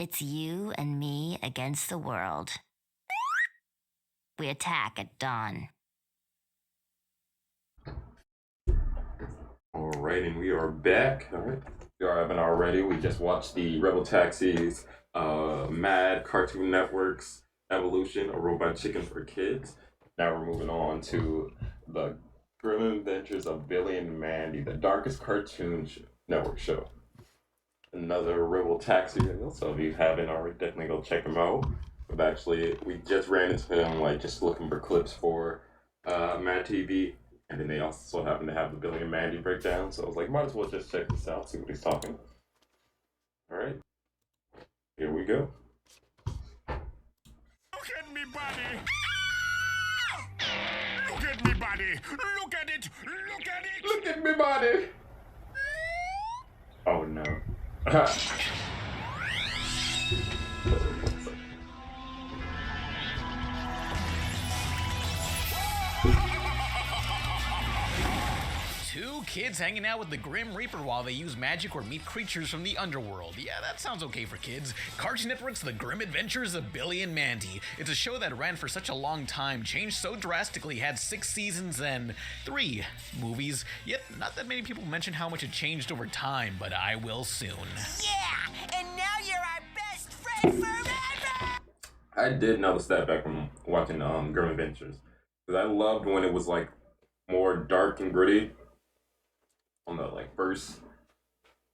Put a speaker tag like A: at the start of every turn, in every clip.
A: It's you and me against the world. We attack at dawn.
B: Alright, and we are back. Alright. If you haven't already, we just watched the RebelTaxi's Mad Cartoon Network's evolution, a robot chicken for kids. Now we're moving on to the Grim Adventures of Billy and Mandy, the darkest cartoon network show. Another Taxi reel, so if you haven't already, definitely go check them out. But actually, we just ran into him, like, just looking for clips for Mad TV, and then they also happen to have the Billy and Mandy breakdown, so I was like, might as well just check this out, see what he's talking. Alright, here we go.
C: Look at me body! Look at me body! Look at it! Look at it!
B: Look at me body! Oh no.
D: Two kids hanging out with the Grim Reaper while they use magic or meet creatures from the underworld. Yeah, that sounds okay for kids. Cartoon Network's The Grim Adventures of Billy and Mandy. It's a show that ran for such a long time, changed so drastically, had 6 seasons and 3 movies. Yet, not that many people mention how much it changed over time, but I will soon.
E: Yeah, and now you're our best friend forever!
B: I did notice that back from watching Grim Adventures, because I loved when it was like more dark and gritty on the like first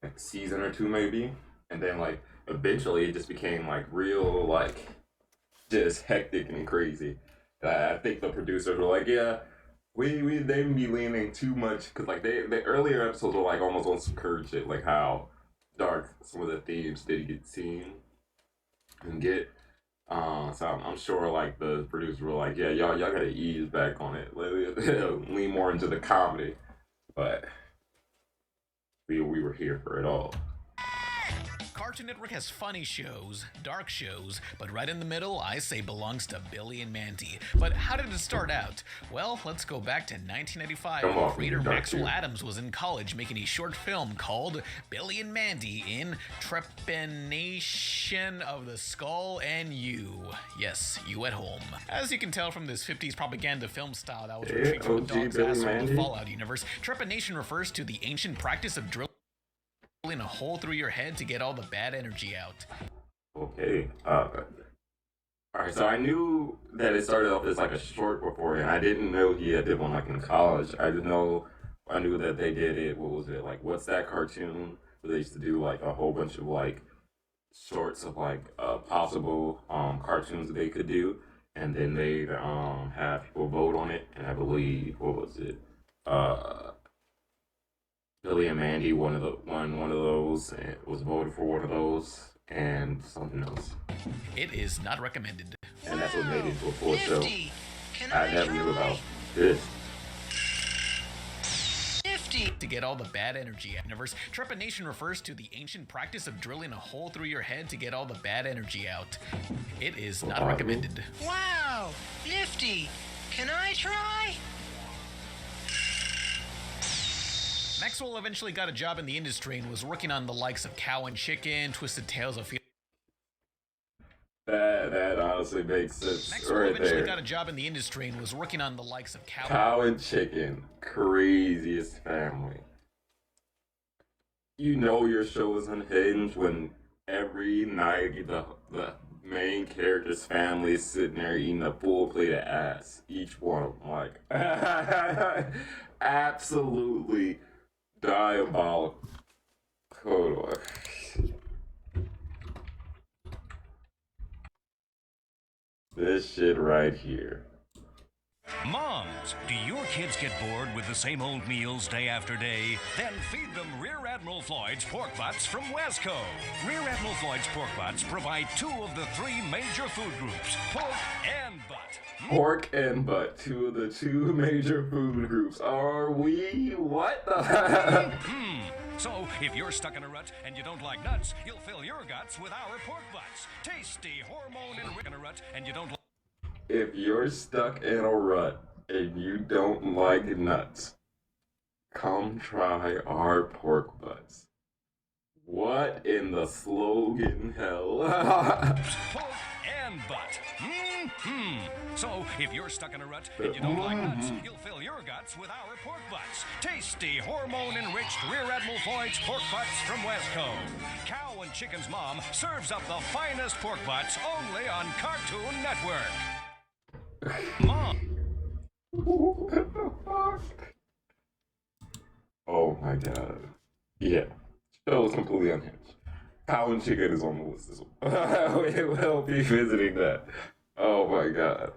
B: like season or 2 maybe, and then like eventually it just became like real like just hectic and crazy. I think the producers were like, yeah, we they be leaning too much, because like the earlier episodes were like almost on some current shit, like how dark some of the themes did get seen and get. So I'm sure like the producers were like, yeah, y'all gotta ease back on it, lean more into the comedy, but we were here for it all.
D: Cartoon Network has funny shows, dark shows, but right in the middle, I say belongs to Billy and Mandy. But how did it start out? Well, let's go back to 1995 when creator Maxwell Adams was in college making a short film called Billy and Mandy in Trepanation of the Skull and You. Yes, you at home. As you can tell from this 50s propaganda film style that was retrieved from the dog's ass from the Fallout universe, trepanation refers to the ancient practice of drilling a hole through your head to get all the bad energy out.
B: Okay. Alright, so I knew that it started off as like a short beforehand. I didn't know he had did one like in college. I knew that they did it. What was it like? What's that cartoon? Where they used to do like a whole bunch of like shorts of like possible cartoons that they could do, and then they have people vote on it. And I believe, what was it? Billy and Mandy won one of those, and was voted for one of those, and something else.
D: It is not recommended.
B: And that's what made it into a full show.
E: Can
B: I never knew about this.
E: Nifty!
D: To get all the bad energy out. Universe, trepanation refers to the ancient practice of drilling a hole through your head to get all the bad energy out. It is not recommended.
E: Wow! Nifty! Can I try?
D: Maxwell eventually got a job in the industry and was working on the likes of Cow and Chicken, Twisted Tales of
B: That honestly makes sense.
D: Maxwell
B: Right
D: eventually
B: there.
D: got a job in the industry and was working on the likes of
B: Cow and Chicken, craziest family. You know your show is unhinged when every night the main character's family is sitting there eating a full plate of ass. Each one of them, like, absolutely diabolical. Hold on. This shit right here.
F: Moms, do your kids get bored with the same old meals day after day? Then feed them Rear Admiral Floyd's pork butts from Wesco. Rear Admiral Floyd's pork butts provide 2 of the 3 major food groups, pork and butt.
B: Pork and butt, 2 of the 2 major food groups. Are we? What the?
F: So, if you're stuck in a rut and you don't like nuts, you'll fill your guts with our pork butts. Tasty, hormone-enriched in a rut and you don't like...
B: If you're stuck in a rut and you don't like nuts, come try our pork butts. What in the slogan hell?
F: Pork and butt. So, if you're stuck in a rut and you don't like nuts, you'll fill your guts with our pork butts. Tasty, hormone-enriched Rear Admiral Floyd's pork butts from Wesco. Cow and Chicken's mom serves up the finest pork butts only on Cartoon Network. Mom.
B: What the fuck? Oh my god. Yeah. Show is completely unhinged. Cow and Chicken is on the list as well. We will be visiting that. Oh my god.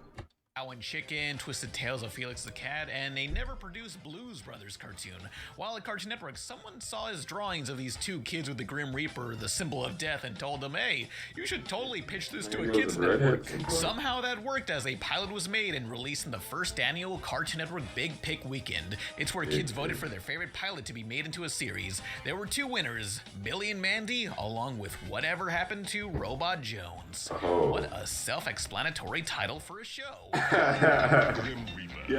D: Cow and Chicken, Twisted Tales of Felix the Cat, and a never-produced Blues Brothers cartoon. While at Cartoon Network, someone saw his drawings of these two kids with the Grim Reaper, the symbol of death, and told them, hey, you should totally pitch this to a kids network. Somehow that worked as a pilot was made and released in the first annual Cartoon Network Big Pick Weekend. It's where kids voted for their favorite pilot to be made into a series. There were two winners, Billy and Mandy, along with Whatever Happened to Robot Jones. What a self-explanatory title for a show.
B: Yeah,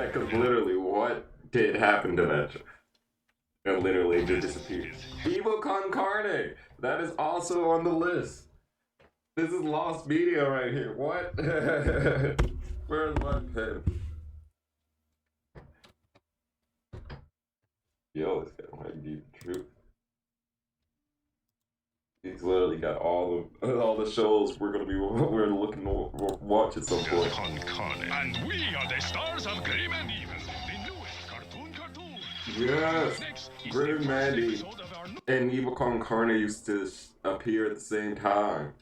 B: because literally, what did happen to that show? It literally just disappeared. Evil Con Carne! That is also on the list. This is lost media right here. What? Where's my pen? Yo, this guy might be the truth. He's literally got all the shows we're looking to watch at some point.
C: And we are the stars of Grim and Evil, the newest cartoon.
B: Yes,
C: Next is
B: Grim
C: the
B: Mandy
C: episode of our
B: and Evil Con Carne used to appear at the same time.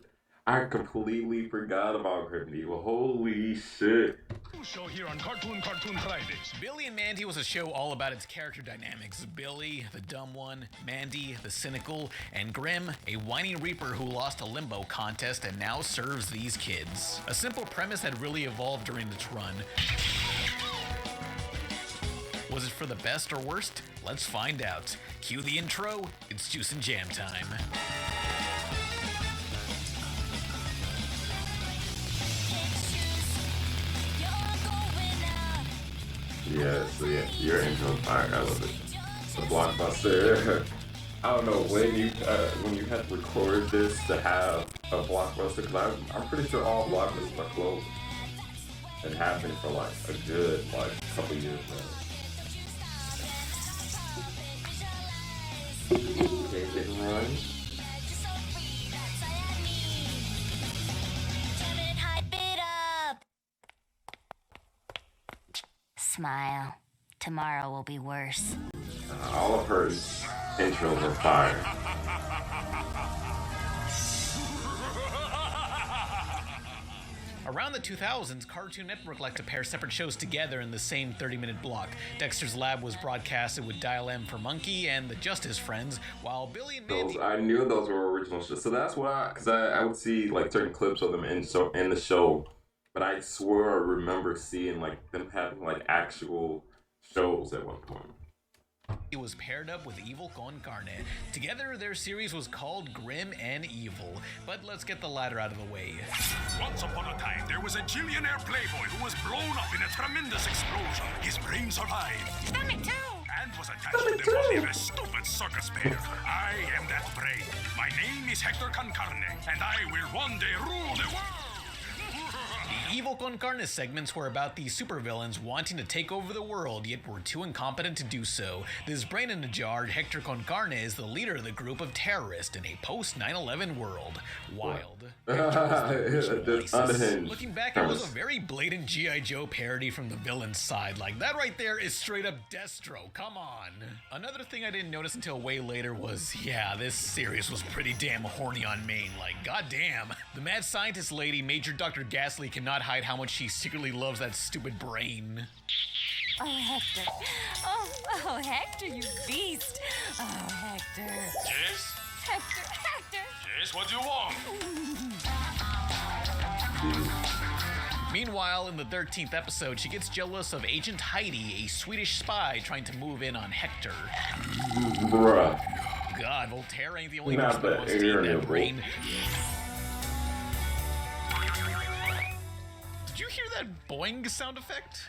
B: I completely forgot about Grim and Evil. Holy shit.
C: new show here on Cartoon Fridays.
D: Billy and Mandy was a show all about its character dynamics. Billy, the dumb one, Mandy, the cynical, and Grim, a whiny reaper who lost a limbo contest and now serves these kids. A simple premise had really evolved during its run. Was it for the best or worst? Let's find out. Cue the intro, it's Juice and Jam time.
B: Yeah, so yeah, your intro fire, I love it. The blockbuster. I don't know when you had to record this to have a blockbuster, because I'm pretty sure all blockbusters are closed and have been for like a good couple years now. Okay, hit and run.
A: Smile. Tomorrow will be worse.
B: All of her intros are fire.
D: Around the 2000s, Cartoon Network liked to pair separate shows together in the same 30-minute block. Dexter's Lab was broadcasted with Dial M for Monkey and the Justice Friends, while Billy and Mandy...
B: I knew those were original shows. So that's what because I would see like certain clips of them in the show, but I swear I remember seeing like them having like actual shows at one point.
D: It was paired up with Evil Con Carne. Together, their series was called Grim and Evil. But let's get the latter out of the way.
C: Once upon a time, there was a billionaire playboy who was blown up in a tremendous explosion. His brain survived.
E: Stomach too!
C: And was attached to the body of a stupid circus bear. I am that brain. My name is Hector Con Carne, and I will one day rule the world.
D: The Evil Con Carne segments were about these supervillains wanting to take over the world, yet were too incompetent to do so. This brain in a jar, Hector Con Carne is the leader of the group of terrorists in a post-9/11 world. Wild. Looking back, it was a very blatant G.I. Joe parody from the villain's side. Like, that right there is straight up Destro. Come on. Another thing I didn't notice until way later was, yeah, this series was pretty damn horny on main. Like, goddamn. The mad scientist lady, Major Dr. Ghastly, cannot hide how much she secretly loves that stupid brain.
G: Oh, Hector. Oh, Hector, you beast. Oh, Hector.
C: Yes?
G: Hector.
C: Yes, what do you want?
D: Meanwhile, in the 13th episode, she gets jealous of Agent Heidi, a Swedish spy trying to move in on Hector.
B: Bruh.
D: God, Voltaire ain't the only
B: Not
D: person that
B: that
D: wants to eat that
B: irritable.
D: brain. Did you hear that boing sound effect?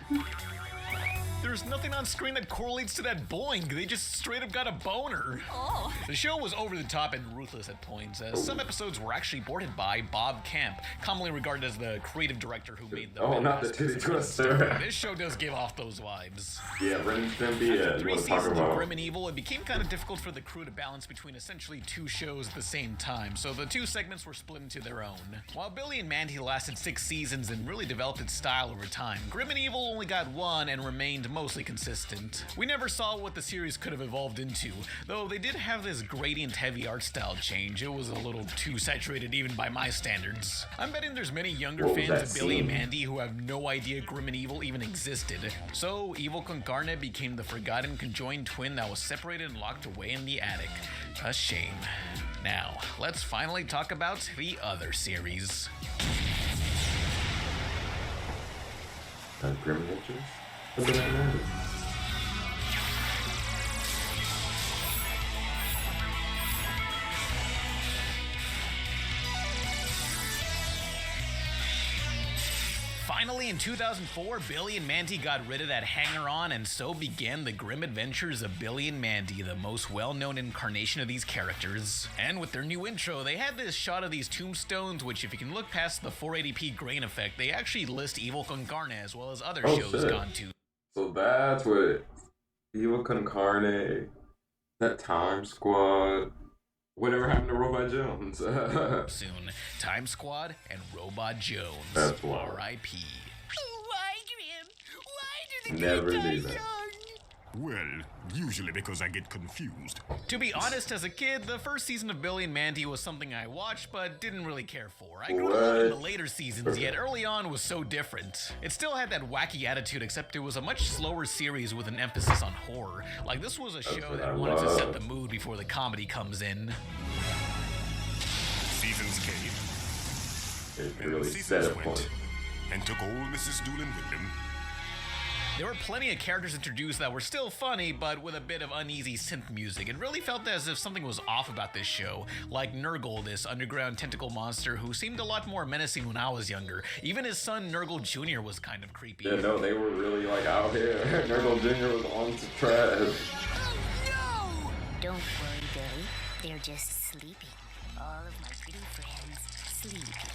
D: There's nothing on screen that correlates to that boing. They just straight up got a boner.
G: Oh.
D: The show was over the top and ruthless at points, as some episodes were actually boarded by Bob Camp, commonly regarded as the creative director who made the
B: not the titty twister.
D: This show does give off those vibes.
B: Yeah, Ren and Stimpy,
D: After
B: yeah,
D: 3
B: you want to talk
D: seasons of
B: about.
D: Grim and Evil, it became kind of difficult for the crew to balance between essentially 2 shows at the same time, so the 2 segments were split into their own. While Billy and Mandy lasted 6 seasons and really developed its style over time, Grim and Evil only got 1 and remained mostly consistent. We never saw what the series could have evolved into, though they did have this gradient-heavy art style change. It was a little too saturated even by my standards. I'm betting there's many younger
B: What was
D: fans
B: that
D: of Billy and
B: scene?
D: Mandy who have no idea Grim and Evil even existed. So, Evil con Carne became the forgotten conjoined twin that was separated and locked away in the attic. A shame. Now, let's finally talk about the other series.
B: Grim Adventures? What did I remember?
D: Finally, in 2004, Billy and Mandy got rid of that hanger-on, and so began the grim adventures of Billy and Mandy, the most well-known incarnation of these characters. And with their new intro, they had this shot of these tombstones, which if you can look past the 480p grain effect, they actually list Evil con Carne as well as other
B: Oh,
D: shows
B: shit.
D: gone to.
B: So that's what Evil Con Carne, that Time Squad, whatever happened to Robot Jones?
D: Soon, Time Squad and Robot Jones.
B: That's wild.
D: R.I.P.
E: Why, Grim? Why do the
B: Never
E: kids
B: knew
E: die
B: that.
E: young?
C: Well, usually because I get confused.
D: To be honest, as a kid, the first season of Billy and Mandy was something I watched but didn't really care for. I grew to love it in the later seasons, yet early on was so different. It still had that wacky attitude, except it was a much slower series with an emphasis on horror. Like, this was a show
B: what
D: that
B: I
D: wanted to set
B: love.
D: the mood before the comedy comes in.
C: Seasons came,
B: It
C: and
B: really
C: seasons
B: set a
C: went,
B: point.
C: and took old Mrs. Doolin with them.
D: There were plenty of characters introduced that were still funny, but with a bit of uneasy synth music. It really felt as if something was off about this show, like Nurgle, this underground tentacle monster who seemed a lot more menacing when I was younger. Even his son Nurgle Jr. was kind of creepy.
B: Yeah, no, they were really like out here. Nurgle Jr. was on to trash.
A: Don't worry, Billy. They're just sleeping. All of my pretty friends sleeping.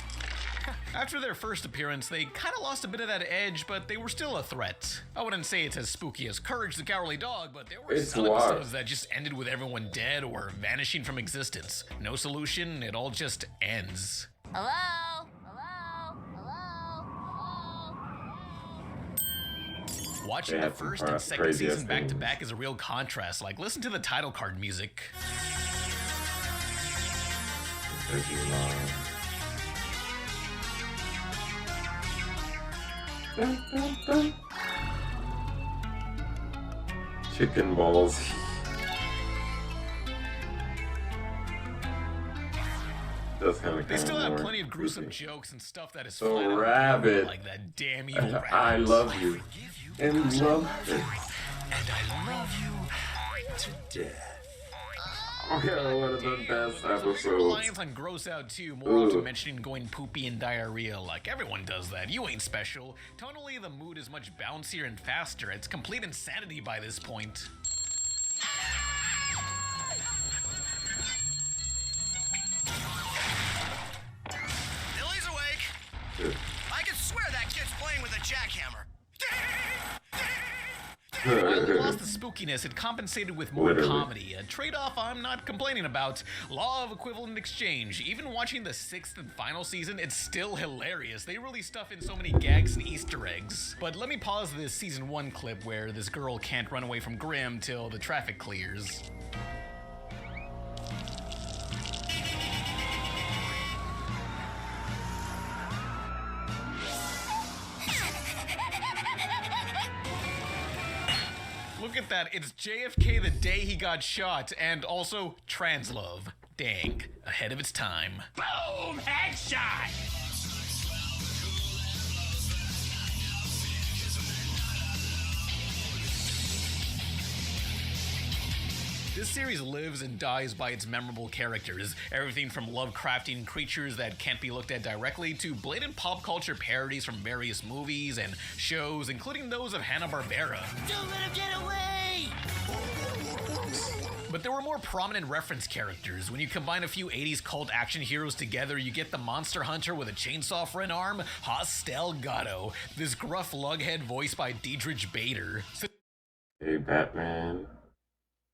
D: After their first appearance, they kind of lost a bit of that edge, but they were still a threat. I wouldn't say it's as spooky as Courage the Cowardly Dog, but there were
B: It's
D: some
B: wild.
D: episodes that just ended with everyone dead or vanishing from existence. No solution, it all just ends.
A: Hello? Hello? Hello? Hello?
D: Watching
B: They
D: the
B: had some
D: first and second
B: crazy-ass
D: season back to
B: things.
D: back is a real contrast. Like, listen to the title card music.
B: There's your line. Chicken balls. That's kind of.
D: They still have plenty of gruesome jokes and stuff that is
B: So
D: flat out
B: rabid.
D: evil, like that damn evil rabbit.
B: I love you. And love it.
C: And I love you to death.
B: Okay, one of the best
D: There's a
B: episodes.
D: reliance on gross out too, more
B: Ugh.
D: often mentioning going poopy and diarrhea. Like, everyone does that. You ain't special. Tonally, the mood is much bouncier and faster. It's complete insanity by this point.
E: Billy's awake. I can swear that kid's playing with a jackhammer.
D: While it lost the spookiness, it compensated with more
B: Literally.
D: comedy. A trade-off I'm not complaining about. Law of equivalent exchange. Even watching the 6th and final season, it's still hilarious. They really stuff in so many gags and Easter eggs. But let me pause this season 1 clip where this girl can't run away from Grimm till the traffic clears. Look at that, it's JFK the day he got shot, and also Translove. Dang, ahead of its time.
C: Boom! Headshot!
D: This series lives and dies by its memorable characters. Everything from Lovecraftian creatures that can't be looked at directly to blatant pop culture parodies from various movies and shows, including those of Hanna-Barbera.
A: Don't let him get away!
D: But there were more prominent reference characters. When you combine a few 80s cult action heroes together, you get the monster hunter with a chainsaw for an arm, Hostel Gatto, this gruff lughead voiced by Dietrich Bader.
B: Hey, Batman.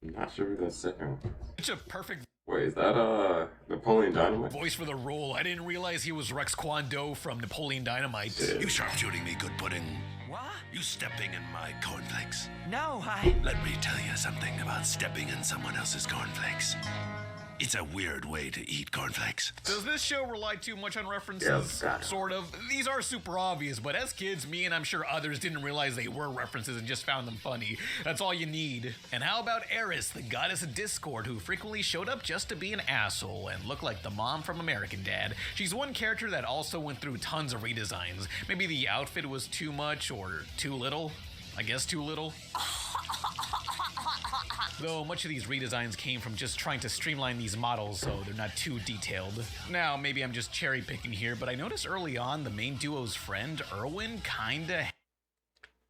B: I'm not sure who that second one.
D: Such a perfect
B: Wait, is that Napoleon Dynamite?
D: voice for the role. I didn't realize he was Rex Kwon Do from Napoleon Dynamite.
C: You sharpshooting me, good pudding.
E: What?
C: You stepping in my cornflakes.
E: No,
C: Let me tell you something about stepping in someone else's cornflakes. It's a weird way to eat cornflakes.
D: Does this show rely too much on references?
B: Yes, got it.
D: Sort of. These are super obvious, but as kids, me and I'm sure others didn't realize they were references and just found them funny. That's all you need. And how about Eris, the goddess of discord, who frequently showed up just to be an asshole and looked like the mom from American Dad? She's one character that also went through tons of redesigns. Maybe the outfit was too much or too little. I guess too little. Though much of these redesigns came from just trying to streamline these models so they're not too detailed. Now, maybe I'm just cherry picking here, but I noticed early on the main duo's friend, Erwin, kinda...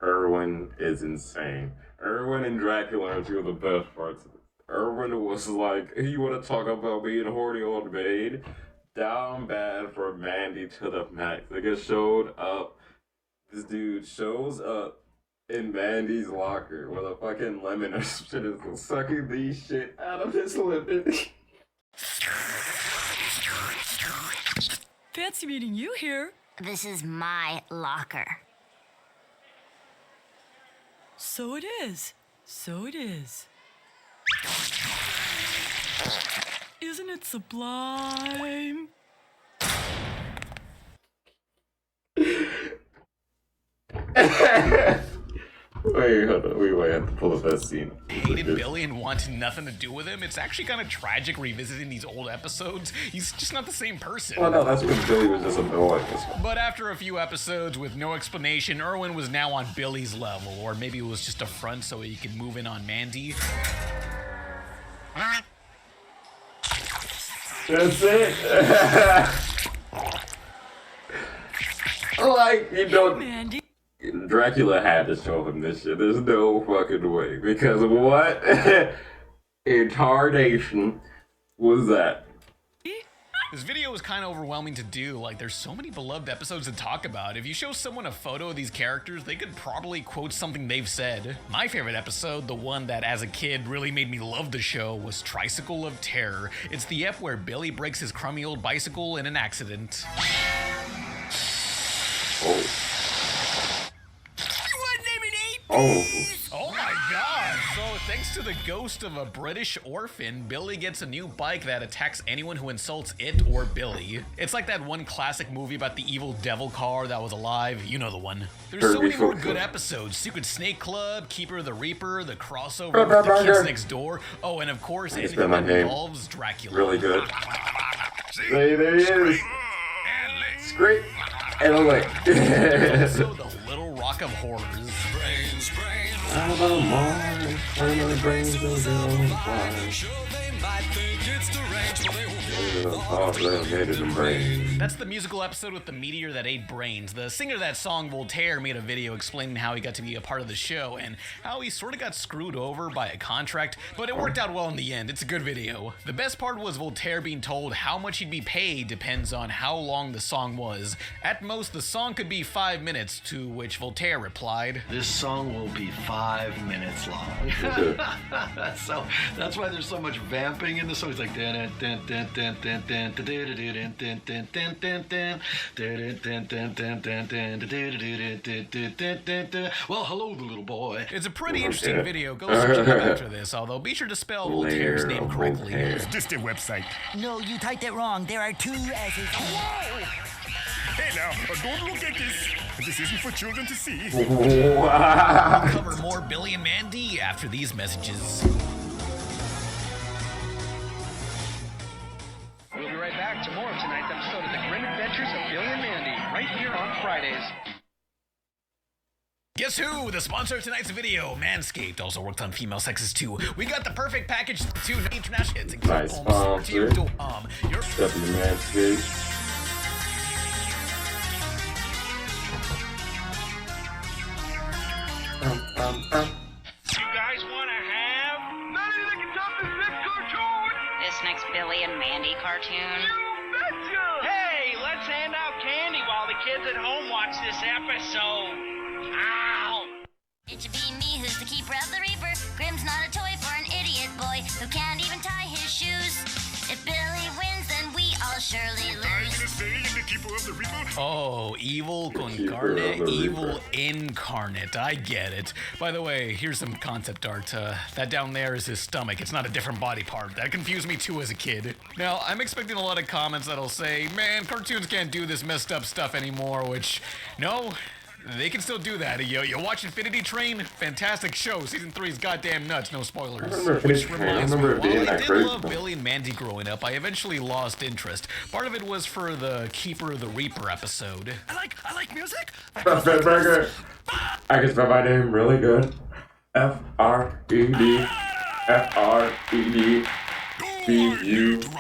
B: Erwin is insane. Erwin and Dracula are two of the best parts of it. Erwin was like, you want to talk about being a horny old maid? Down bad for Mandy to the max. Like, it showed up. This dude shows up in Mandy's locker with a fucking lemon or some shit is sucking the shit out of his lemon.
G: Fancy meeting you here.
A: This is my locker.
G: So it is. So it is. Isn't it sublime?
B: Wait, hold on. We have to pull up that scene.
D: hated Billy and wanted nothing to do with him. It's actually kind of tragic revisiting these old episodes. He's just not the same person.
B: Well, no, that's when Billy was just a boy.
D: But after a few episodes with no explanation, Erwin was now on Billy's level, or maybe it was just a front so he could move in on Mandy.
B: That's it. Like, you know,
G: Mandy.
B: Dracula had to show him this shit. There's no fucking way. Because what in tarnation was that?
D: This video was kind of overwhelming to do. Like, there's so many beloved episodes to talk about. If you show someone a photo of these characters, they could probably quote something they've said. My favorite episode, the one that as a kid really made me love the show, was Tricycle of Terror. It's the ep where Billy breaks his crummy old bicycle in an accident.
B: Oh.
D: Oh my god! So thanks to the ghost of a British orphan, Billy gets a new bike that attacks anyone who insults it or Billy. It's like that one classic movie about the evil devil car that was alive. You know the one. There's so many more good episodes. Secret Snake Club, Keeper of the Reaper, the crossover with the Kids Next Door. Oh, and of course, anything that involves Dracula.
B: Really good. There he is. Scream and away.
D: Also, the Little Rock of Horrors. That's the musical episode with the meteor that ate brains. The singer of that song, Voltaire, made a video explaining how he got to be a part of the show and how he sort of got screwed over by a contract, but it worked out well in the end. It's a good video. The best part was Voltaire being told how much he'd be paid depends on how long the song was. At most, the song could be 5 minutes, to which Voltaire replied,
H: "This song will be 5 minutes long." So that's why there's so much vamping in the song. It's like well, hello, the little boy.
D: It's a pretty interesting video. Go search it up after this, although be sure to spell Voltaire's name correctly.
C: It's just a website.
I: No, you typed it wrong. There are two S's.
C: Hey now, don't look at this. This isn't for children to see.
D: We'll cover more Billy and Mandy after these messages.
J: We'll be right back to more of tonight's episode of The Grim Adventures of Billy and Mandy, right here on Fridays.
D: Guess who? The sponsor of tonight's video, Manscaped, also worked on female sexes too. We got the perfect package to international hits.
B: Nice sponsor. Manscaped.
J: You guys want to have? None of can top this next cartoon.
A: This next Billy and Mandy cartoon.
J: You betcha. Hey, let's hand out candy while the kids at home watch this episode. Ow!
A: It should be me who's the keeper of the Reaper. Grim's not a toy for an idiot boy who can't even tie his shoes. If Billy wins, then we all surely lose.
D: Oh, evil incarnate, evil incarnate. I get it. By the way, here's some concept art. That down there is his stomach. It's not a different body part. That confused me too as a kid. Now, I'm expecting a lot of comments that'll say, man, cartoons can't do this messed up stuff anymore, which, no, they can still do that. You watch Infinity Train? Fantastic show. Season 3's goddamn nuts. No spoilers. Which reminds me, while I did love Billy and Mandy growing up, I eventually lost interest. Part of it was for the Keeper of the Reaper episode.
C: I like music.
B: Fred Burger. I can spell my name really good. F-R-E-D. F-R-E-D. B-U-R-G.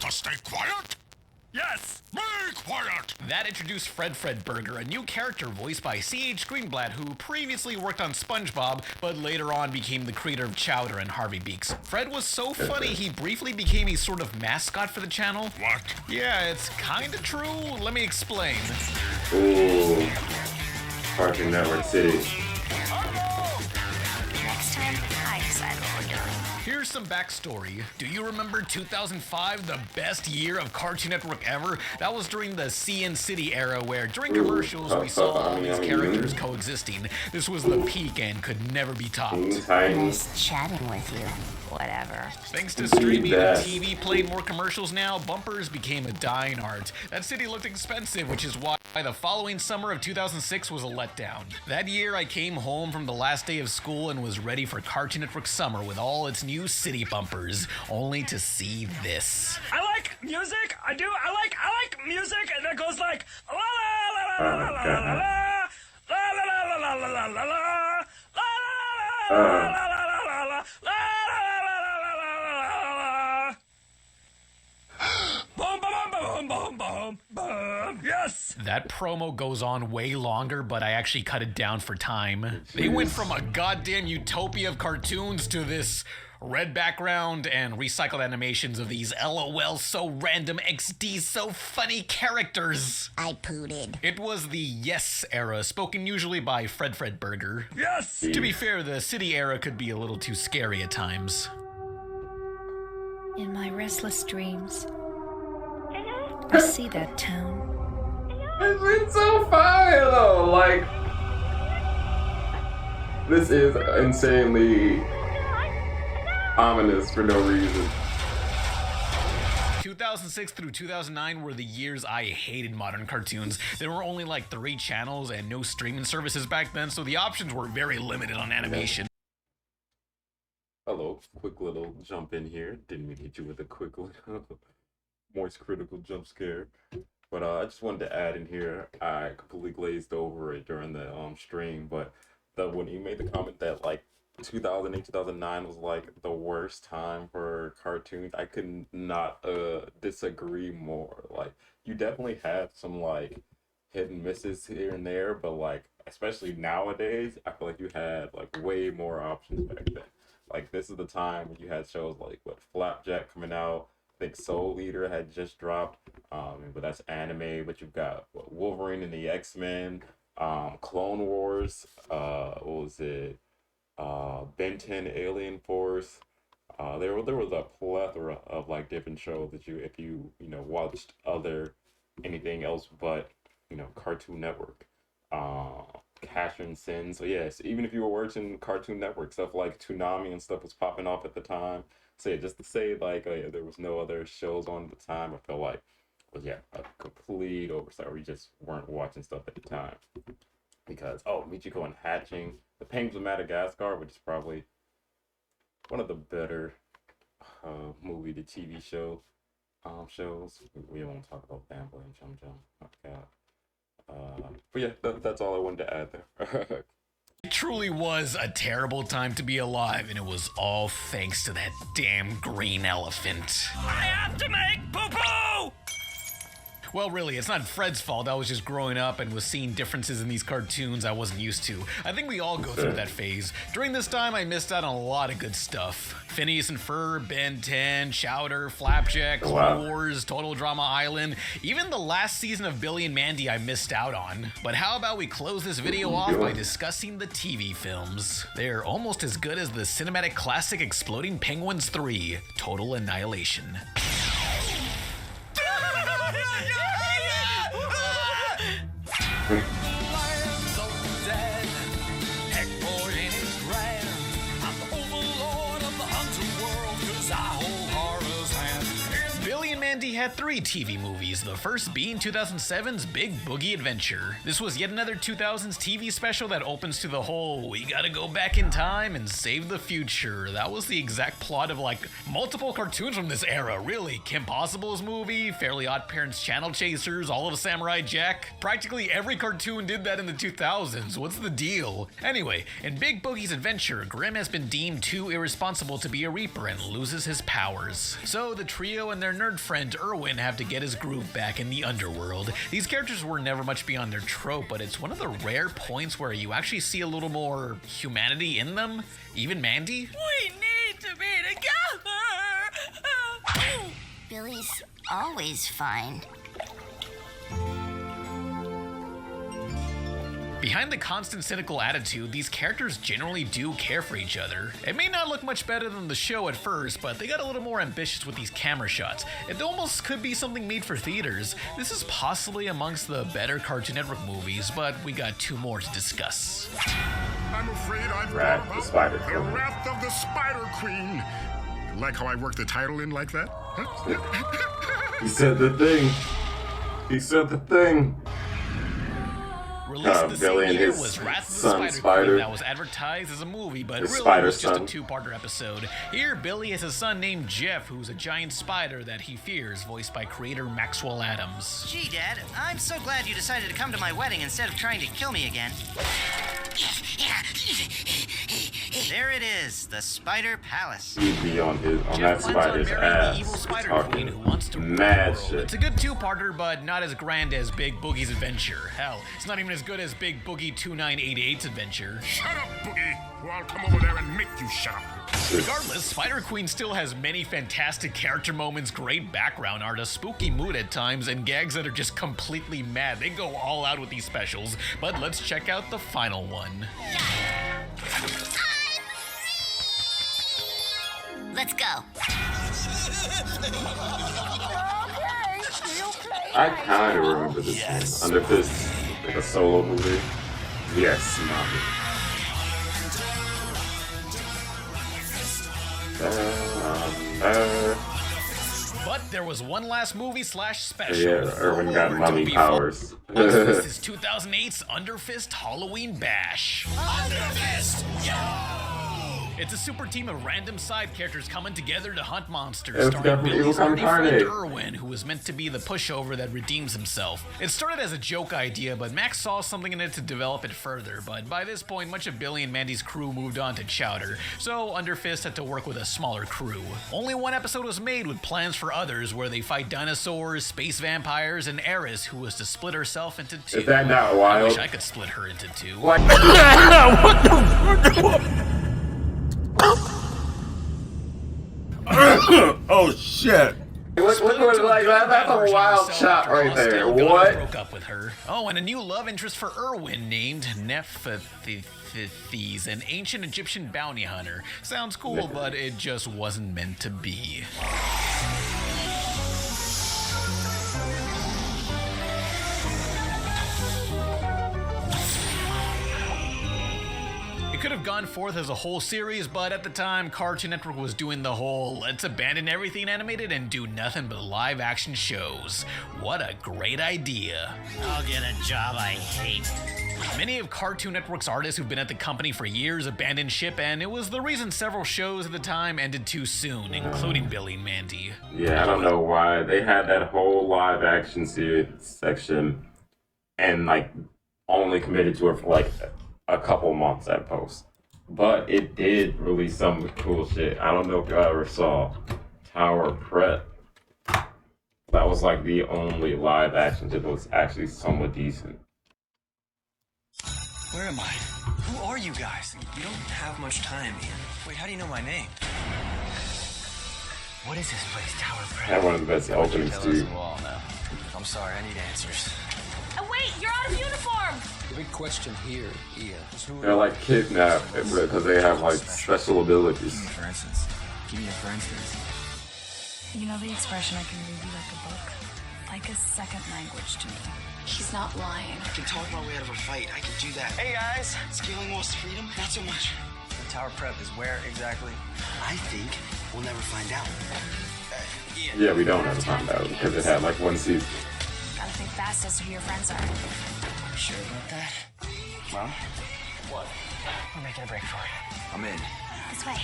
C: Stay quiet. Yes, be quiet.
D: That introduced Fred Burger, a new character voiced by C.H. Greenblatt, who previously worked on SpongeBob, but later on became the creator of Chowder and Harvey Beaks. Fred was so funny, he briefly became a sort of mascot for the channel.
C: What?
D: Yeah, it's kinda true. Let me explain.
B: Ooh. Cartoon Network City.
A: Next time, I decide what we're doing.
D: Here's some backstory. Do you remember 2005, the best year of Cartoon Network ever? That was during the CN City era where during commercials we saw all these characters coexisting. This was the peak and could never be topped.
A: Nice chatting with you. Whatever.
D: Thanks to streaming and TV playing more commercials now, bumpers became a dying art. That city looked expensive, which is why the following summer of 2006 was a letdown. That year I came home from the last day of school and was ready for Cartoon Network summer with all its new city bumpers, only to see this.
J: I like music. I do. I like music that goes like la la la la la la la la la la la la la la la la. Yes!
D: That promo goes on way longer, but I actually cut it down for time. They went from a goddamn utopia of cartoons to this red background and recycled animations of these LOL so random XD so funny characters.
A: I pooted.
D: It was the Yes era, spoken usually by Fred Burger.
J: Yes!
D: To be fair, the City era could be a little too scary at times.
K: In my restless dreams, I see that town.
B: It's so fire though, like this is insanely ominous for no reason.
D: 2006 through 2009 were the years I hated modern cartoons. There were only like 3 channels and no streaming services back then, so the options were very limited on animation.
B: Hello, quick little jump in here. Didn't mean to hit you with a quick little moist critical jump scare. But I just wanted to add in here, I completely glazed over it during the stream, but when you made the comment that like 2008, 2009 was like the worst time for cartoons, I could not disagree more. Like, you definitely had some like hit and misses here and there, but like especially nowadays, I feel like you had like way more options back then. Like, this is the time when you had shows like Flapjack coming out. I think Soul Eater had just dropped, but that's anime. But you've got Wolverine and the X-Men, Clone Wars, what was it? Ben 10 Alien Force. There was a plethora of like different shows that if you watched anything else but Cartoon Network. Cash and Sin. So yes, even if you were watching Cartoon Network, stuff like Toonami and stuff was popping off at the time. So yeah, just to say like, oh yeah, there was no other shows on at the time, I feel like was a complete oversight. We just weren't watching stuff at the time because Michiko and Hatching, The Penguins of Madagascar, which is probably one of the better movie to TV show shows. We won't talk about Bamble and Chum Chum. Oh god. But yeah, that's all I wanted to add there.
D: It truly was a terrible time to be alive, and it was all thanks to that damn green elephant.
J: I have to make poo-poo!
D: Well, really, it's not Fred's fault. I was just growing up and was seeing differences in these cartoons I wasn't used to. I think we all go through that phase. During this time, I missed out on a lot of good stuff. Phineas and Ferb, Ben 10, Chowder, Flapjack, Clone Wars, Total Drama Island. Even the last season of Billy and Mandy I missed out on. But how about we close this video off by discussing the TV films? They're almost as good as the cinematic classic Exploding Penguins 3, Total Annihilation. Billy and Mandy had 3 TV movies, the first being 2007's Big Boogie Adventure. This was yet another 2000s TV special that opens to the whole, we gotta go back in time and save the future. That was the exact plot of like multiple cartoons from this era, really. Kim Possible's movie, Fairly Odd Parents Channel Chasers, all of Samurai Jack. Practically every cartoon did that in the 2000s. What's the deal? Anyway, in Big Boogie's Adventure, Grimm has been deemed too irresponsible to be a Reaper and loses his powers. So the trio and their nerd friend Erwin have to get his groove back in the underworld. These characters were never much beyond their trope, but it's one of the rare points where you actually see a little more humanity in them. Even Mandy.
J: We need to be together!
A: Billy's always fine.
D: Behind the constant cynical attitude, these characters generally do care for each other. It may not look much better than the show at first, but they got a little more ambitious with these camera shots. It almost could be something made for theaters. This is possibly amongst the better Cartoon Network movies, but we got 2 more to discuss.
C: I'm afraid I've
B: Rat the Spider
C: the
B: Queen.
C: Wrath of the Spider Queen. Like how I worked the title in like that? Huh?
B: He said the thing. He said the thing.
D: Released the
B: Billy
D: same
B: and
D: year
B: his
D: was Wrath of the
B: son
D: Spider Queen that was advertised as a movie, but
B: His
D: really
B: spider
D: was just
B: son.
D: a 2-parter episode. Here, Billy has a son named Jeff, who's a giant spider that he fears, voiced by creator Maxwell Adams.
E: Gee, Dad, I'm so glad you decided to come to my wedding instead of trying to kill me again. There it is, the Spider Palace.
B: He'd be on that
D: Jeff plans on
B: spider's
D: marrying the evil
B: ass.
D: Spider Queen who wants to rule the
B: mad
D: world.
B: shit.
D: It's a good 2-parter, but not as grand as Big Boogie's Adventure. Hell, it's not even as good as Big Boogie 2988's Adventure.
C: Shut up, Boogie, or I'll come over there and make you shut up.
D: Regardless, Spider Queen still has many fantastic character moments, great background art, a spooky mood at times, and gags that are just completely mad. They go all out with these specials, but let's check out the final one.
A: Let's go.
B: I kind of remember this one. Under Fist, like a solo movie. Yes, mommy.
D: But there was one last movie / special.
B: Yeah, Erwin got
D: for
B: mommy
D: Dopey
B: powers.
D: This is 2008's Underfist Halloween Bash.
J: Underfist! Yo!
D: It's a super team of random side characters coming together to hunt monsters,
B: It's
D: starring
B: definitely
D: Billy's
B: Evil
D: nerdy friend
B: Incarnate.
D: Erwin, who was meant to be the pushover that redeems himself. It started as a joke idea, but Max saw something in it to develop it further, but by this point, much of Billy and Mandy's crew moved on to Chowder, so Underfist had to work with a smaller crew. Only 1 episode was made with plans for others, where they fight dinosaurs, space vampires, and Eris, who was to split herself into 2.
B: Is that not
D: I
B: wild?
D: wish I could split her into 2.
B: What?
L: Oh shit!
B: That's a wild shot right there. What?
D: Broke up with her. Oh, and a new love interest for Erwin named Nephthys, an ancient Egyptian bounty hunter. Sounds cool, but it just wasn't meant to be. It could have gone forth as a whole series, but at the time, Cartoon Network was doing the whole let's abandon everything animated and do nothing but live action shows. What a great idea.
E: I'll get a job I hate.
D: Many of Cartoon Network's artists who've been at the company for years abandoned ship, and it was the reason several shows at the time ended too soon, including Billy and Mandy.
B: Yeah, I don't know why. They had that whole live action series section and like only committed to her for like a couple months at post. But it did release some cool shit. I don't know if y'all ever saw Tower Prep. That was like the only live action that was actually somewhat decent.
E: Where am I? Who are you guys? You don't have much time, Ian. Wait, how do you know my name? What is this place, Tower Prep?
B: Had one of the best openings too.
E: I'm sorry, I need answers.
A: Oh, wait, you're out of uniform!
M: The big question here, Ian, is who...
B: They're like kidnapped because they have like special abilities.
E: For instance. Give me a for instance.
K: You know the expression, I can read you like a book? Like a second language to me. He's not lying.
E: I can talk my way out of a fight. I can do that. Hey, guys. Scaling walls to freedom? Not so much. The Tower Prep is where exactly? I think we'll never find out. Ian.
B: Yeah, we don't ever find out because it had like one season.
K: Gotta think fast as to who your friends are.
E: Sure about that? Mom? What? We're making a break for it. I'm in.
K: This way.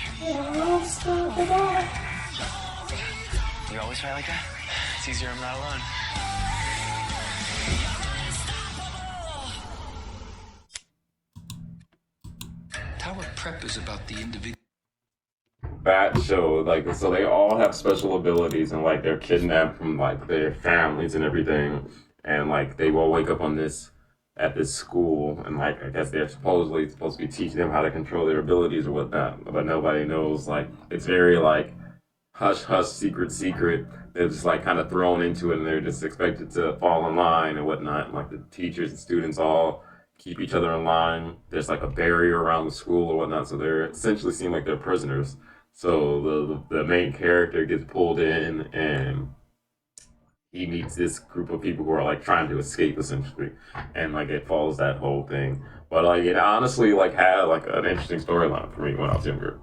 E: You always fight like that? It's easier I'm not alone.
M: Tower Prep is about the individual.
B: That show, like, so they all have special abilities and like they're kidnapped from like their families and everything, and like they will wake up on this at this school, and like I guess they're supposedly supposed to be teaching them how to control their abilities or whatnot, but nobody knows. Like it's very like hush hush, secret. They're just like kind of thrown into it, and they're just expected to fall in line and whatnot. And, like the teachers and students all keep each other in line. There's like a barrier around the school or whatnot, so they're essentially seem like they're prisoners. So the main character gets pulled in, and he meets this group of people who are like trying to escape essentially, and like it follows that whole thing. But like it honestly like had like an interesting storyline for me when I was younger.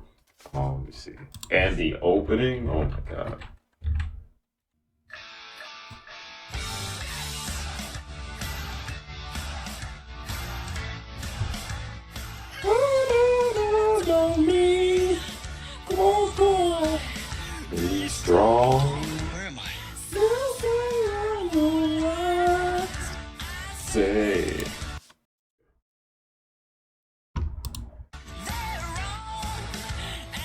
B: Let me see. And the opening, oh my god. Be strong.
E: Where am I?
B: Say.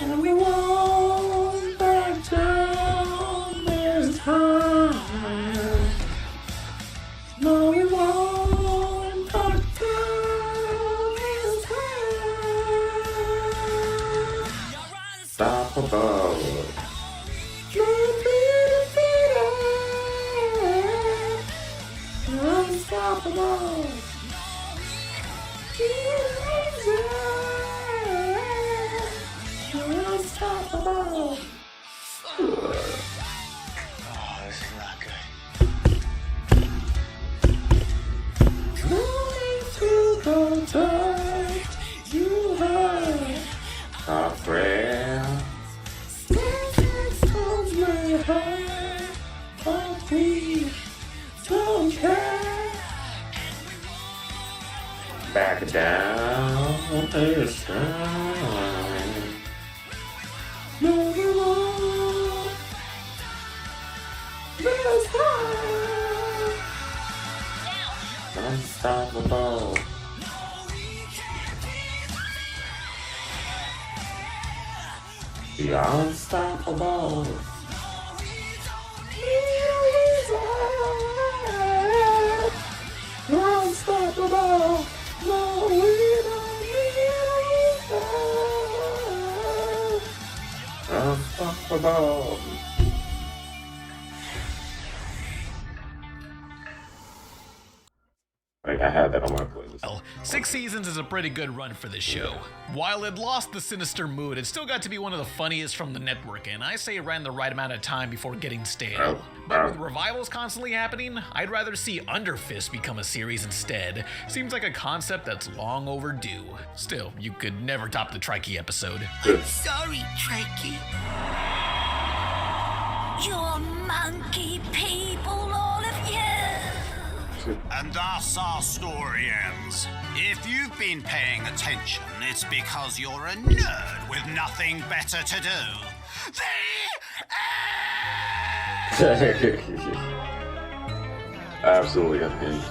B: And we won't back down this time. No, we won't back down this time. Unstoppable. Can't be defeated. Unstoppable. Unstoppable.
E: Oh, this is not good.
B: Going to go tight, you heard our prayer. Stones may hurt, but we don't care. Back down this time. No, we won't. This time. Unstoppable. The unstoppable. Unstoppable. No, we don't need unstoppable. Like, I had that on my playlist.
D: Well, 6 seasons is a pretty good run for this show. While it lost the sinister mood, it still got to be one of the funniest from the network, and I say it ran the right amount of time before getting stale. But with revivals constantly happening, I'd rather see Underfist become a series instead. Seems like a concept that's long overdue. Still, you could never top the Trikey episode.
I: Sorry, Trikey. You're monkey people, all of you.
N: And thus our story ends. If you've been paying attention, it's because you're a nerd with nothing better to do.
B: Absolutely unhinged.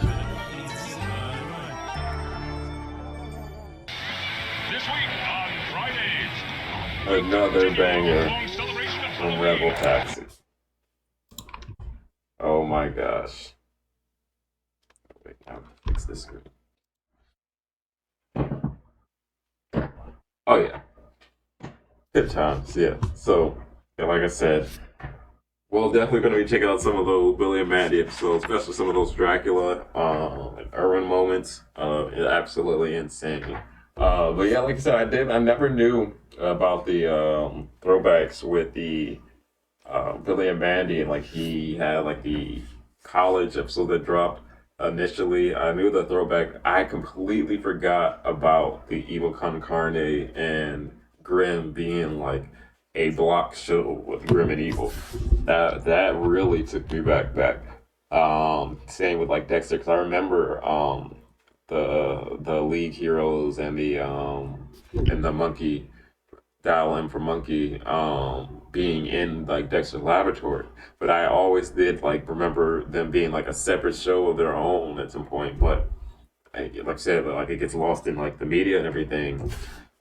B: Another banger from RebelTaxi. Oh my gosh. Wait, now fix this screen. Oh yeah. Good times, yeah. So, yeah, like I said, we're definitely going to be checking out some of those Billy and Mandy episodes, especially some of those Dracula and Irwin moments. Absolutely insane. But yeah, like I said, I never knew about the throwbacks with the Billy and Mandy, and like he had like the college episode that dropped initially. I knew the throwback. I completely forgot about the Evil Con Carne and Grimm being like a block show with Grim and Evil. That really took me back. Same with like Dexter, because I remember the League Heroes and the Monkey Dial M for Monkey being in like Dexter's laboratory, but I always did like remember them being like a separate show of their own at some point. But like I said, like it gets lost in like the media and everything.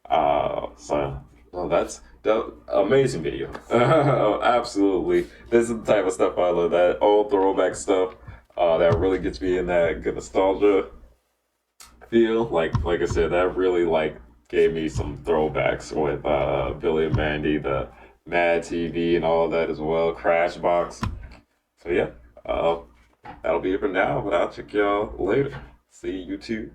B: So well, that's the amazing video. Absolutely, this is the type of stuff I love. That old throwback stuff that really gets me in that good nostalgia feel. Like I said, that really like gave me some throwbacks with Billy and Mandy, the Mad TV and all that as well, Crashbox. So yeah, that'll be it for now, but I'll check y'all later. See you too.